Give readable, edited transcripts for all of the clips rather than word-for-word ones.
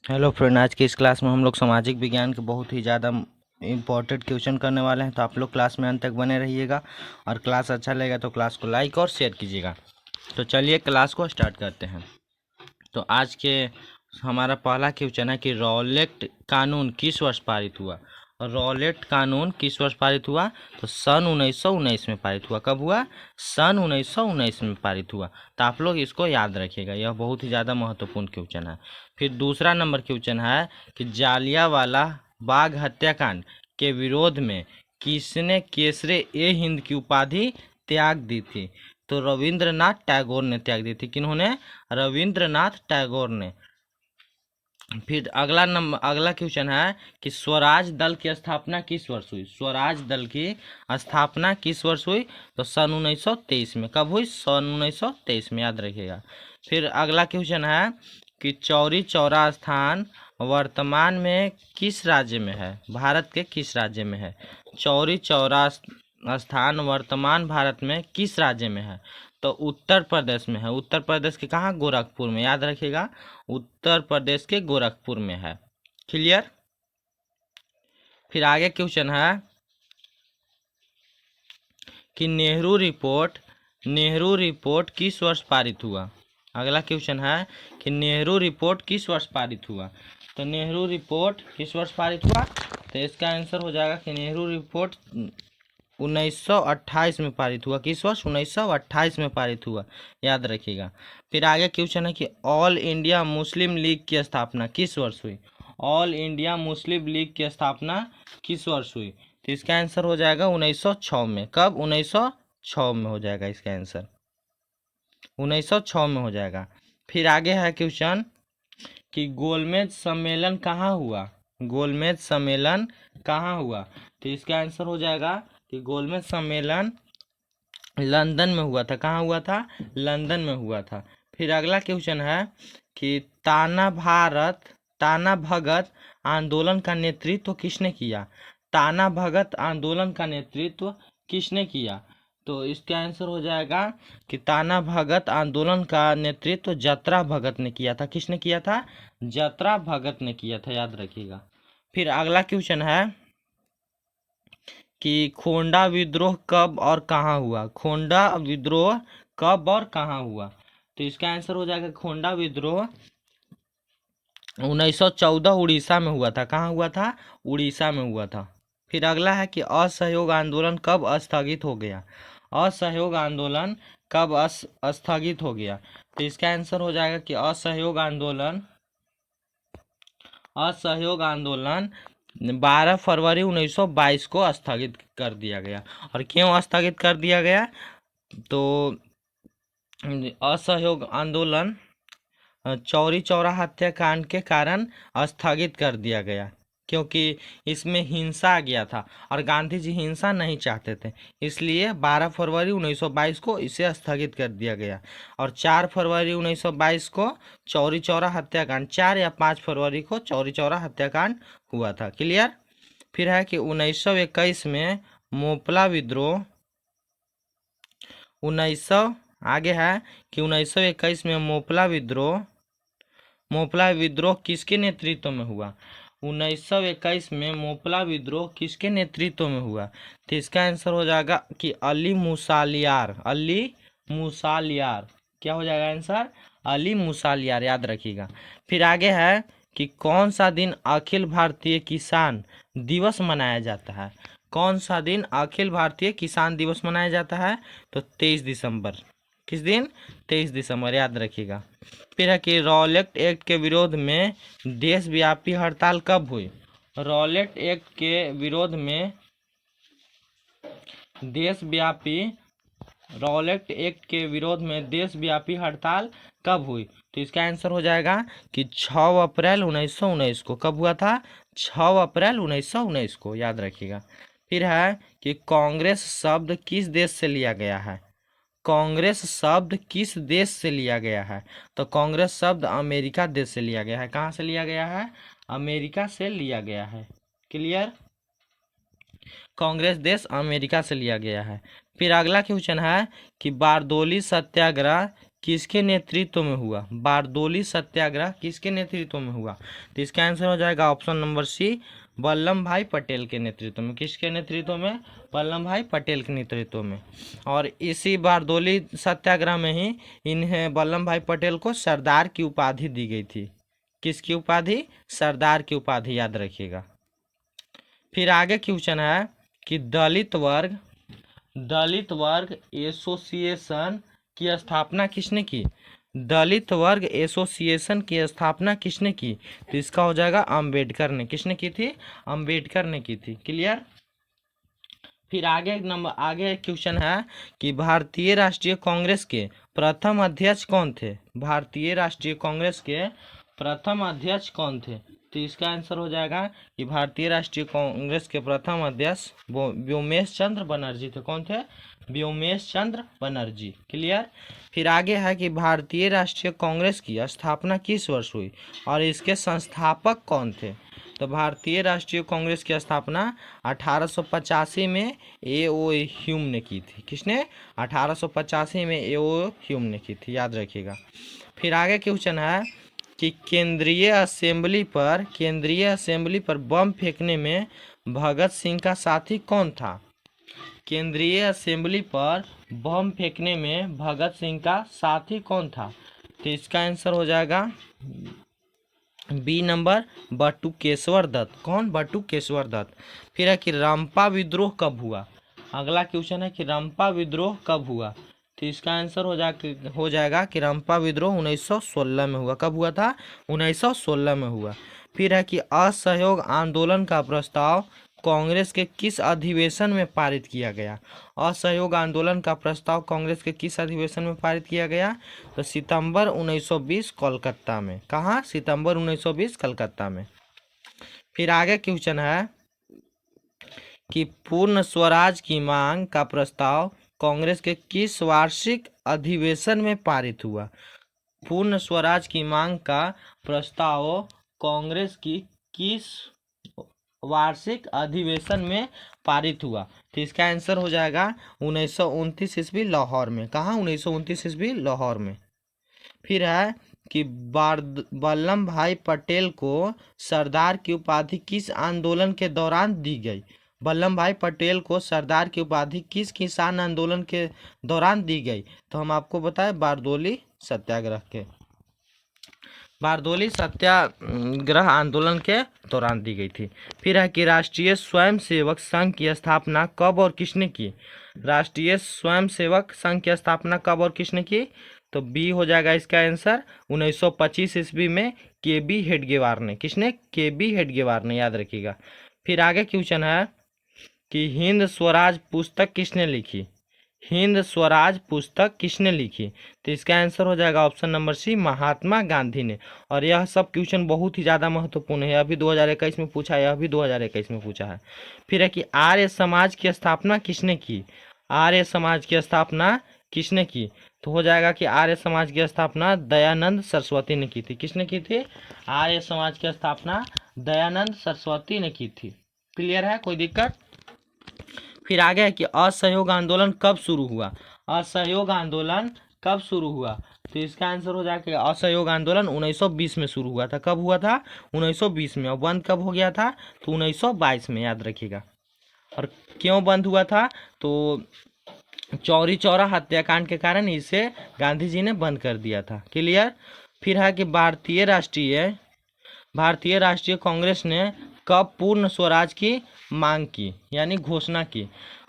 Hello friend, आज की इस क्लास में हम लोग सामाजिक विज्ञान के बहुत ही ज़्यादा इम्पोर्टेंट क्वेश्चन करने वाले हैं। तो आप लोग क्लास में अंत तक बने रहिएगा और क्लास अच्छा लगेगा तो क्लास को लाइक और शेयर कीजिएगा। तो चलिए क्लास को स्टार्ट करते हैं। तो आज के हमारा पहला क्वेश्चन है कि रॉलेट कानून किस वर्ष पारित हुआ। रॉलेट कानून किस वर्ष पारित हुआ? तो सन 1919 में पारित हुआ। कब हुआ? सन 1919 में पारित हुआ। तो आप लोग इसको याद रखिएगा, यह बहुत ही ज़्यादा महत्वपूर्ण क्वेश्चन है। फिर दूसरा नंबर क्वेश्चन है कि जालियांवाला बाग हत्याकांड के विरोध में किसने केसरे ए हिंद की उपाधि त्याग दी थी? तो रविंद्रनाथ टैगोर ने त्याग दी थी। किन्होंने? रविंद्रनाथ टैगोर ने। फिर अगला क्वेश्चन है कि स्वराज दल की स्थापना किस वर्ष हुई? स्वराज दल की स्थापना किस वर्ष हुई? तो सन 1923 में। कब हुई? सन 1923 में, याद रखिएगा। फिर अगला क्वेश्चन है कि चौरी चौरा स्थान वर्तमान में किस राज्य में है? भारत के किस राज्य में है चौरी चौरा स्थान? वर्तमान भारत में किस राज्य में है? तो उत्तर प्रदेश में है। उत्तर प्रदेश के कहाँ? गोरखपुर में, याद रखिएगा। उत्तर प्रदेश के गोरखपुर में है। क्लियर? फिर आगे क्वेश्चन है कि नेहरू रिपोर्ट किस वर्ष पारित हुआ? अगला क्वेश्चन है कि नेहरू रिपोर्ट किस वर्ष पारित हुआ? तो नेहरू रिपोर्ट किस वर्ष पारित हुआ? तो इसका आंसर हो जाएगा कि नेहरू रिपोर्ट 1928 में पारित हुआ। किस वर्ष? 1928 में पारित हुआ, याद रखिएगा। फिर आगे क्वेश्चन है कि ऑल इंडिया मुस्लिम लीग की स्थापना किस वर्ष हुई? ऑल इंडिया मुस्लिम लीग की स्थापना किस वर्ष हुई? तो इसका आंसर हो जाएगा 1906 में। कब? 1906 में हो जाएगा इसका आंसर, 1906 में हो जाएगा। फिर आगे है क्वेश्चन कि गोलमेज सम्मेलन कहाँ हुआ? गोलमेज सम्मेलन कहाँ हुआ? तो इसका आंसर हो जाएगा कि गोलमेज सम्मेलन लंदन में हुआ था। कहाँ हुआ था? लंदन में हुआ था। फिर अगला क्वेश्चन है कि ताना भगत आंदोलन का नेतृत्व किसने किया? ताना भगत आंदोलन का नेतृत्व किसने किया? तो इसका आंसर हो जाएगा कि ताना भगत आंदोलन का नेतृत्व जतरा भगत ने किया था। किसने किया था? जतरा भगत ने किया था, याद रखिएगा। फिर अगला क्वेश्चन है कि खोंडा विद्रोह कब और कहाँ हुआ? खोंडा विद्रोह कब और कहाँ हुआ? तो इसका आंसर हो जाएगा खोंडा विद्रोह 1914 उड़ीसा में हुआ था। कहाँ हुआ था? उड़ीसा में हुआ था। फिर अगला है कि असहयोग आंदोलन कब स्थगित हो गया? असहयोग आंदोलन कब स्थगित हो गया? तो इसका आंसर हो जाएगा कि असहयोग आंदोलन 12 फरवरी 1922 को स्थगित कर दिया गया। और क्यों स्थगित कर दिया गया? तो असहयोग आंदोलन चौरी चौरा हत्याकांड के कारण स्थगित कर दिया गया, क्योंकि इसमें हिंसा आ गया था और गांधी जी हिंसा नहीं चाहते थे। इसलिए 12 फरवरी 1922 को इसे स्थगित कर दिया गया। और 4 फरवरी 1922 को चौरी चौरा हत्याकांड, 4 या 5 फरवरी को चौरी चौरा हत्याकांड हुआ था। क्लियर? फिर है कि 1921 में मोपला विद्रोह 1900 आगे है कि 1921 में मोपला विद्रोह किसके नेतृत्व में हुआ? 1921 में मोपला विद्रोह किसके नेतृत्व में हुआ? तो इसका आंसर हो जाएगा कि अली मुसालियार। अली मुसालियार, क्या हो जाएगा आंसर? अली मुसालियार, याद रखिएगा। फिर आगे है कि कौन सा दिन अखिल भारतीय किसान दिवस मनाया जाता है? कौन सा दिन अखिल भारतीय किसान दिवस मनाया जाता है? तो 23 दिसंबर। किस दिन? 23 दिसंबर, याद रखिएगा। फिर है कि रॉलेट एक्ट के विरोध में देशव्यापी हड़ताल कब हुई? रॉलेट एक्ट के विरोध में देशव्यापी रॉलेट एक्ट के विरोध में देशव्यापी हड़ताल कब हुई? तो इसका आंसर हो जाएगा कि 6 अप्रैल 1919 को। कब हुआ था? 6 अप्रैल 1919 को, याद रखिएगा। फिर है कि कांग्रेस शब्द किस देश से लिया गया है? कांग्रेस शब्द किस देश से लिया गया है? तो कांग्रेस शब्द अमेरिका देश से लिया गया है। कहाँ से लिया गया है? अमेरिका से लिया गया है। क्लियर? कांग्रेस देश अमेरिका से लिया गया है। फिर अगला क्वेश्चन है कि बारदोली सत्याग्रह किसके नेतृत्व में हुआ? बारदोली सत्याग्रह किसके नेतृत्व में हुआ? तो इसका आंसर हो जाएगा ऑप्शन नंबर सी, वल्लभ भाई पटेल के नेतृत्व में। किसके नेतृत्व में? वल्लभ भाई पटेल के नेतृत्व में। और इसी बारदोली सत्याग्रह में ही इन्हें वल्लभ भाई पटेल को सरदार की उपाधि दी गई थी। किसकी उपाधि? सरदार की उपाधि, याद रखिएगा। फिर आगे क्वेश्चन है कि दलित वर्ग एसोसिएशन की स्थापना किसने की? दलित वर्ग एसोसिएशन की स्थापना किसने की? तो इसका हो जाएगा अंबेडकर ने। किसने की थी? अंबेडकर ने की थी। क्लियर। फिर आगे क्वेश्चन है कि भारतीय राष्ट्रीय कांग्रेस के प्रथम अध्यक्ष कौन थे? भारतीय राष्ट्रीय कांग्रेस के प्रथम अध्यक्ष कौन थे? तो इसका आंसर हो जाएगा कि भारतीय राष्ट्रीय कांग्रेस के प्रथम अध्यक्ष व्योमेश चंद्र बनर्जी थे। कौन थे? व्योमेश चंद्र बनर्जी। क्लियर। फिर आगे है कि भारतीय राष्ट्रीय कांग्रेस की स्थापना किस वर्ष हुई और इसके संस्थापक कौन थे? तो भारतीय राष्ट्रीय कांग्रेस की स्थापना 1885 में ए.ओ. ह्यूम ने की थी। किसने? 1885 में ए.ओ. ह्यूम ने की थी, याद रखिएगा। फिर आगे क्वेश्चन है कि केंद्रीय असेंबली पर बम फेंकने में भगत सिंह का साथी कौन था? केंद्रीय असेंबली पर बम फेंकने में भगत सिंह का साथी कौन था? तो इसका आंसर हो जाएगा बी नंबर, बटुकेश्वर दत्त। कौन? बटुकेश्वर दत्त। फिर है कि रंपा विद्रोह कब हुआ? अगला क्वेश्चन है कि रंपा विद्रोह कब हुआ? तो इसका आंसर हो जाएगा कि रंपा विद्रोह 1916 में हुआ। कब हुआ था? 1916 में हुआ। फिर है कि असहयोग आंदोलन का प्रस्ताव कांग्रेस के किस अधिवेशन में पारित किया गया? असहयोग आंदोलन का प्रस्ताव कांग्रेस के किस अधिवेशन में पारित किया गया? तो सितंबर 1920 कोलकाता में। कहाँ? सितंबर 1920 कोलकाता में। फिर आगे क्वेश्चन है कि पूर्ण स्वराज की मांग का प्रस्ताव कांग्रेस के किस वार्षिक अधिवेशन में पारित हुआ? पूर्ण स्वराज की मांग का प्रस्ताव कांग्रेस की किस वार्षिक अधिवेशन में पारित हुआ? तो इसका आंसर हो जाएगा 1929 ईस्वी लाहौर में। कहाँ? 1929 ईस्वी लाहौर में। फिर है कि वल्लभ भाई पटेल को सरदार की उपाधि किस आंदोलन के दौरान दी गई? वल्लभ भाई पटेल को सरदार की उपाधि किस किसान आंदोलन के दौरान दी गई? तो हम आपको बताएं, बारदोली सत्याग्रह के, बारदोली सत्याग्रह आंदोलन के दौरान दी गई थी। फिर है कि राष्ट्रीय स्वयंसेवक संघ की स्थापना कब और किसने की? राष्ट्रीय स्वयंसेवक संघ की स्थापना कब और किसने की? तो बी हो जाएगा इसका आंसर 1925 ईस्वी में के.बी. हेडगेवार ने। किसने? के.बी. हेडगेवार ने, याद रखिएगा। फिर आगे क्वेश्चन है कि हिंद स्वराज पुस्तक किसने लिखी? हिंद स्वराज पुस्तक किसने लिखी? तो इसका आंसर हो जाएगा option number C, Mahatma Gandhi ने। और यह सब क्वेश्चन बहुत ही ज़्यादा महत्वपूर्ण है। अभी 2021 में पूछा है, अभी 2021 में पूछा है। फिर है कि आर्य समाज की स्थापना किसने की? आर्य समाज की स्थापना किसने की? तो हो जाएगा कि आर्य समाज की स्थापना दयानंद सरस्वती ने की थी। किसने की थी? आर्य समाज की स्थापना दयानंद सरस्वती ने की थी। क्लियर है? कोई दिक्कत? फिर आगे है कि असहयोग आंदोलन कब शुरू हुआ? असहयोग आंदोलन कब शुरू हुआ? तो इसका आंसर हो जाएगा असहयोग आंदोलन 1920 में शुरू हुआ था। कब हुआ था? 1920 में। और बंद कब हो गया था? तो 1922 में, याद रखिएगा। और क्यों बंद हुआ था? तो चौरी चौरा हत्याकांड के कारण इसे गांधी जी ने बंद कर दिया था। क्लियर। फिर है कि भारतीय राष्ट्रीय कांग्रेस ने कब पूर्ण स्वराज की मांग की, यानी घोषणा की?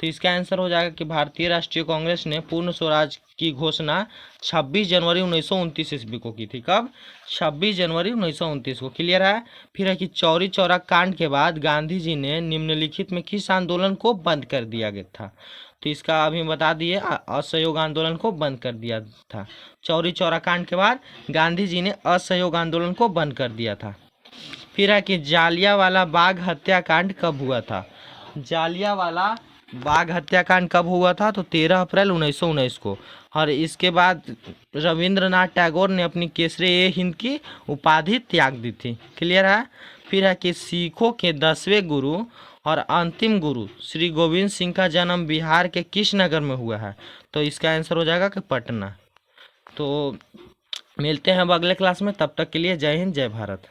तो इसका आंसर हो जाएगा कि भारतीय राष्ट्रीय कांग्रेस ने पूर्ण स्वराज की घोषणा 26 जनवरी 1929 ईस्वी को की थी। कब? 26 जनवरी 1929 को। क्लियर है। फिर है कि चौरी चौरा कांड के बाद गांधी जी ने निम्नलिखित में किस आंदोलन को बंद कर दिया गया था? तो इसका अभी बता दिए, असहयोग आंदोलन को बंद कर दिया था। चौरी चौरा कांड के बाद गांधी जी ने असहयोग आंदोलन को बंद कर दिया था। फिर है कि जालियांवाला बाग हत्याकांड कब हुआ था? जालियांवाला बाग हत्याकांड कब हुआ था? तो 13 अप्रैल 1919 को। और इसके बाद रविंद्रनाथ टैगोर ने अपनी केसरी-ए-हिंद की उपाधि त्याग दी थी। क्लियर है। फिर है कि सिखों के 10वें गुरु और अंतिम गुरु श्री गोविंद सिंह का जन्म बिहार के किस नगर में हुआ है? तो इसका आंसर हो जाएगा कि पटना। तो मिलते हैं अब अगले क्लास में, तब तक के लिए जय हिंद जय भारत।